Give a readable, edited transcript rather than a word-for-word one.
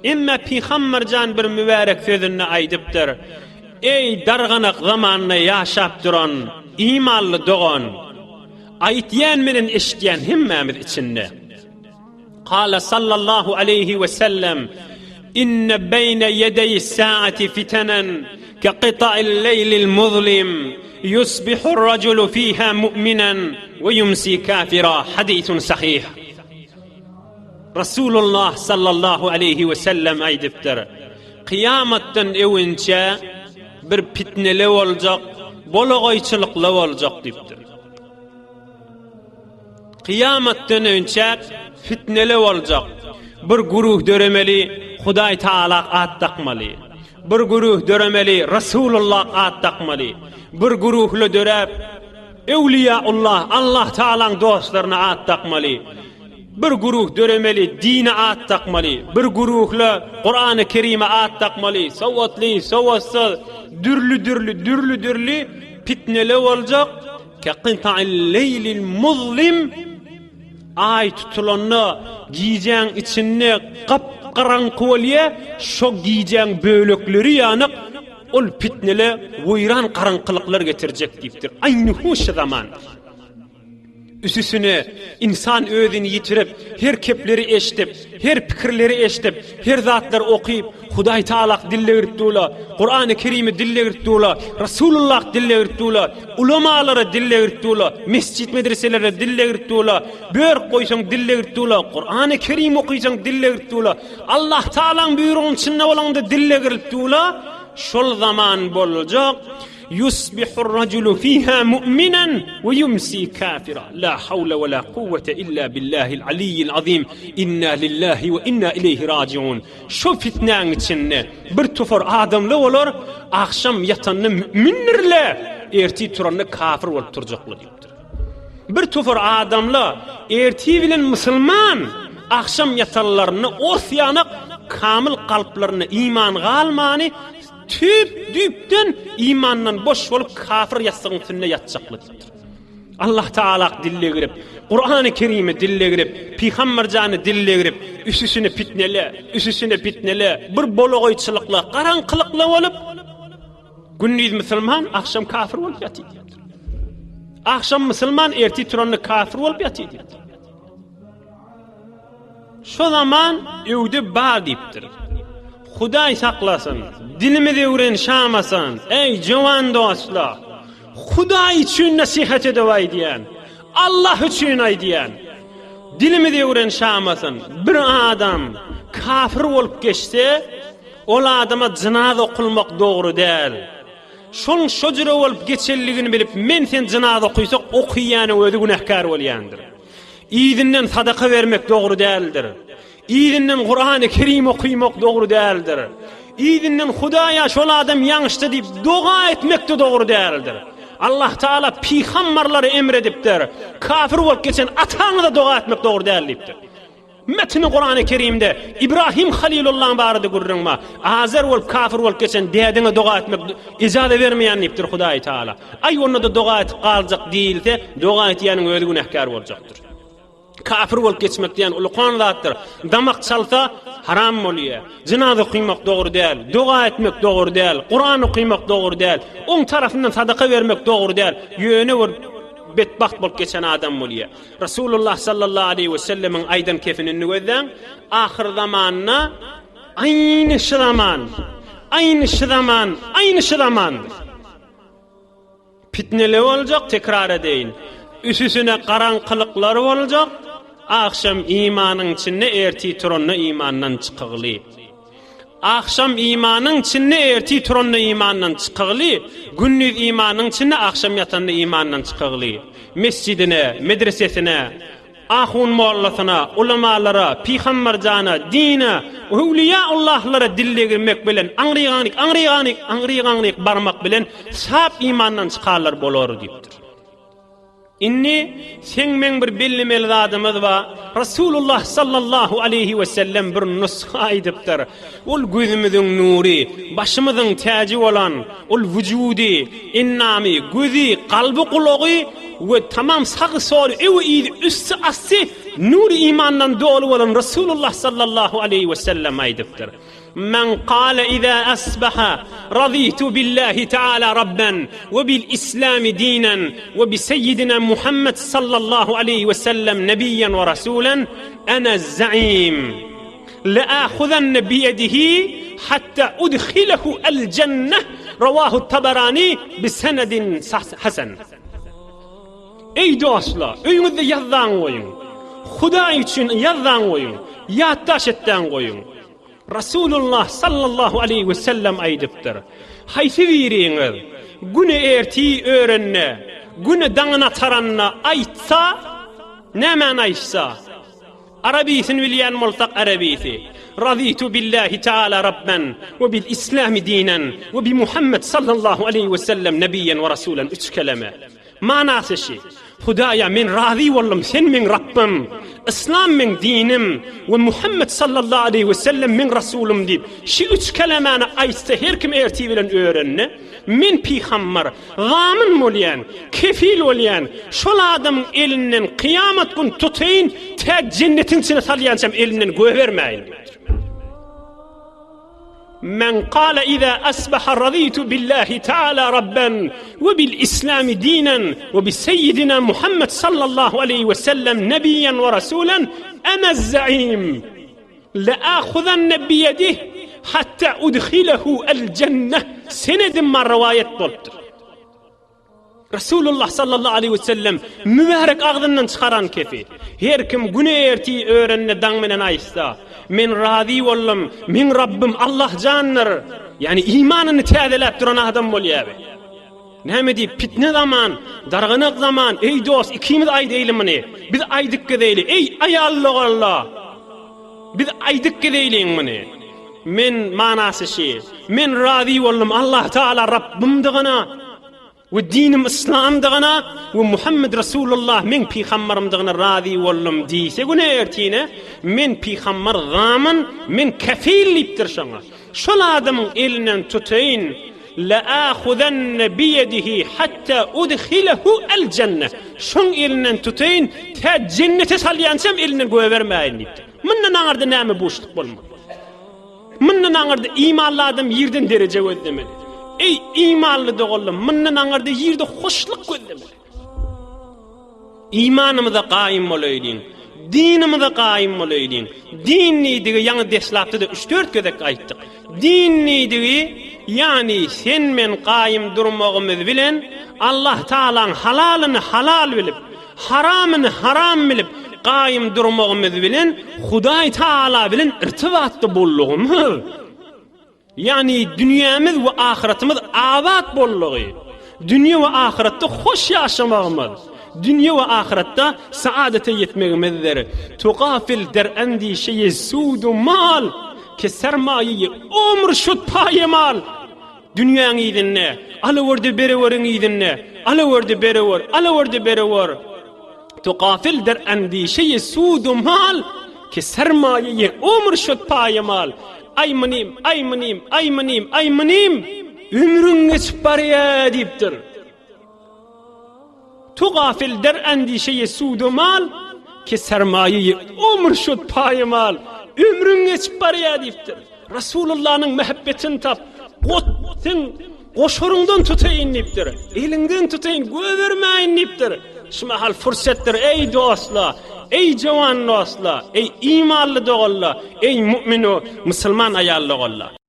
Emma Peygamberjan bir mübarek sözünü aýdypdyr. Ey darganak zamanna ýaşap duran imanly dogan, aýtýan menen eşitýän hemmämiz içinde. Qala sallallahu aleyhi ve sellem: inne beyne yedeyi saati fitenen ke qita'il leylil muzlim yusbihur raculu fiha mu'minen ve yumsi kafira. Hadisun sahih. Rasulullah sallallahu aleyhi ve sellem aýdypdyr. Kıyamatdan öwünçe bir fitneli boljak, bolagoýçylykly boljak diýipdir. Kıyamatdan öňçe fitneli boljak. Bir guruh döremeli Hudaý Taala at takmaly. Bir guruh döremeli Rasulullah at takmaly. Bir guruhly dörep Ewliyaullah Allah Taala'nın dostlaryna at takmaly. Bir guruh döremeli dine at takmaly. Bir guruhla Kur'an-ı Kerim'e at takmaly. Sowatly, sowatsız, dürlü fitneli boljak. Ke qita'il leylil muzlim, ay tutulanna giyeceğin içinde kapkaranqı bolýa, şo giyeceğin bölekleri ýanyk ol fitneli weýran karanqylyklar getirjek diýipdir. Aýny hoş zaman. Üsüsüne insan özüni yitirip, her kepleri eşitip, her pikirleri eşitip, her zatlar okuyup, Hudaý Taala dille girtdula, Kur'an-ı Kerim'i dille girtdula, Rasulullah dille girtdula, ulamalara dille girtdula, mescit medreselere dille girtdula, börk koysaň dille girtdula, Kur'an-ı Kerim okuýsaň dille girtdula, Allah Taala'nın buyruğunun içinde bolanda dille girtdula, şol zaman boljak. Yusbihur raculu fiha mu'minen ve yumsi kafira. La havle ve la kuvvete illa billahil aliyyil azim. Inna lillahi ve inna ileyhi raciun. Şu fitnenin içinde bir tufar adamlı olur, akşam yatanını müminlerle, erti turanını kafir olup turacaklı diyordur. Bir tufar adamlı, erti bilen musulman, akşam yatanlarını orsiyanak, kamil kalplarını iman galmani, düpten imandan boş olup kafir yatsağın üstünde yatacaklıdır. Allah Taala dille girip, Kur'an-ı Kerim'i dille girip, Peygamberjanı dille girip, üsüsüne fitnele, bir bolagoýçylykla, karanqylykla olup, gündüz musulman, akşam kafir olup yatýar. Akşam musulman, erti turanly kafir olup yatýar. Şu zaman öwde bar diýipdir. Hudaý saklasın, dilimizi öwrenşamasın. Ey jowan dostlar, Hudaý üçin nasihat edäwäy diýen, Allah üçin aýdýan. Dilimizi öwrenşamasın. Bir adam kafir bolup geçse, ol adama jinaza okylmak dogry däl. Şol şojura bolup geçelligini bilip, men sen jinaza okuýsak, okuýany özi günahkar bolýandyr. İýdinden sadaka vermek dogry däldir. İýdinden Kur'an-ı Kerim okuýmak dogry däldir. İýdinden Hudaýa şol adam ýaňşdy diýip doga etmek de dogry däldir. Allah Taala peýgamberleri emredipdir. Kafir bolup geçen ataňa da doga etmek dogry däl diýipdir. Metni Kur'an-ı Kerim'de İbrahim Halilullah'ın barada gurrunma. Azer bolup kafir bolup geçen dädine doga etmek ijazat bermeýän diýipdir Hudaý Taala. Ay onda da doga etip galjak diýilse, doga etýäniň özi günahkar boljakdyr. Kafir bolup geçmek diýen ulkan zatdyr. Damak çalsa haram bolýar. Jinaza okuymak dogry däl, doga etmek dogry däl, Kur'an okuymak dogry däl, oň tarafyndan sadaka vermek dogry däl. Ýöne bir betbaht bolup geçen adam bolýar. Rasulullah sallallahu aleyhi ve sellemin aýdan kefini gözden ahir zamanna aýny zaman fitneli boljak, tekrar edeýin. Üsüsüne karanqylyklar boljak. Akşam imanın içinde erti turanna imandan çıkıgly. Akşam imanın içinde erti turanna imandan çıkıgly. Gündüz imanın içinde akşam yatanna imandan çıkıgly. Mescidine, medresesine, ahun mollasyna, ulamalara, Peygamberjana, dine, Ewliyaullahlara dille girmek bilen aňryganik barmak bilen sap imandan çıkarlar bolar diýipdir. Inni sen men bir bellemeli adamız va Rasulullah sallallahu aleyhi ve sellem bir nusha aýdypdyr. Ol gözümüziň nuri, başymyzyň täji bolan, ol wujudi, innami, gözi, kalbi, kulagy we tamam sagy soly ewi üstü asy nur imandan dolu olan Resulullah sallallahu aleyhi ve sellem aydıptır. Men qala iza asbaha raditu billahi ta'ala rabban ve bil islami dinen ve bi seyyidina Muhammed sallallahu aleyhi ve sellem nebiyyen ve rasulen ana za'im لآخذن بيده حتى أدخله الجنة رواه الطبراني بسند حسن. Ey dostlar, öyünüzde yazdan koyun. Huda için yazdan koyun. Yaddaş etten koyun. Resulullah sallallahu aleyhi ve sellem aydıptır. Haysi veriniz, güne erti öğrenne, güne dağına taranna aytsa, ne men aytsa, Arabisini bilyen multak Arabisi. Raditu billahi ta'ala rabben ve bil islami dinen ve bi Muhammed sallallahu aleyhi ve sellem nebiyyen ve rasulen. 3 kelime. Manası şey. Hudaya men razı oldum, sen men Rabbim, İslam men dinim ve Muhammed sallallahu aleyhi ve sellem men rasulum deyip şu 3 kelimeni aytsa her kim erti bilen öğrenne. Men peygamber gamin molyan, kefil olyan, şol adamın elinden kıyamet gün tutayın, tek cennetin içine salyansam elinden gövermeyin. Men qala iza asbaha raditu billahi ta'ala rabban ve bil islami dinen ve bi seyyidina Muhammed sallallahu aleyhi ve sellem nebiyyen ve rasulen ana za'im la'akhuzanne biyedih hatta udkhilehu el cennet. Senedim mar rivayet bolupdur. Resulullah sallallahu aleyhi ve sellem mübarek ağzından çıkaran kefi. Her kim güne erti öğrenne dan menen aysa, men razı oldum, men Rabbim Allah candır. Yani imanını təzelep duran adam bolyaby. Näme deyip fitne zaman, dargınık zaman, ey dost ikimiz aýdy eýlimini. Biz aýdyk gedeyli, ey ayallyk Allah. Biz aýdyk gedeyliňmini. Men manasy şey, men razı oldum Allah Taala Rabbimdigine ve dinim İslamdigine ve Muhammed Resulullah men peygamberimdigine razı oldum diýse güne ertine men peygamber zamin men kefillipdir şoňa. Şol adamyň elinden tutayın la'akhuzanna biyedihi hatta udkhilehu el cennet. Şoň elinden tutayın ta cennete salyansam elinden göwermeýin diýdi. Mundan aňarda näme boşluk bolmaz. Mundan aňarda imanly adam ýerden derece gözlemeli. Ey imanly dogollum, mundan aňarda ýerde hoşluk gözlemeli. İmanymyza gaýym bolaýdyň, dinimizde gaýym bolaýdyň. Din nidigi ýa-ni deslapda 3-4 gözek aýtdyk. Din nidigi yani sen men gaýym durmagymyz bilen Allah Taalaň halalyny halal bilip, haramyny haram bilip gaýym durmagymyz bilen Hudaý Taala bilen irtibatda bollugymyz. Yani dünyamyz we ahiretimiz abad bollugy. Dünya we ahiretde hoş ýaşamagymyz. Dünya ve ahirette saadete yetmegimizdir. Tuqafil der endi şeyi sudu mal ki sermayeyi umr şut payemal. Dünyanın iyidinne, alıverdi bereverin iyidinne, alıverdi berever, alıverdi berever. Tuqafil der endi şeyi sudu mal ki sermayeyi umr şut payemal. Ay manim, ay manim, ay manim, ay manim. Ümrün geçip baraya deyiptir. Tuqafil der endişeye sudu mal ki sermayeyi umr şut payemal ömrün geçip baraya deyiptir. Resulullah'ın mehabbetini tap, koşurundan tutayın deyiptir. Elinden tutayın, gövermeyin deyiptir. Şuma hal fırsattir ey dostlar, ey cavan dostlar, ey imanlı doğallar, ey mümin o Müslüman ayallı doğallar.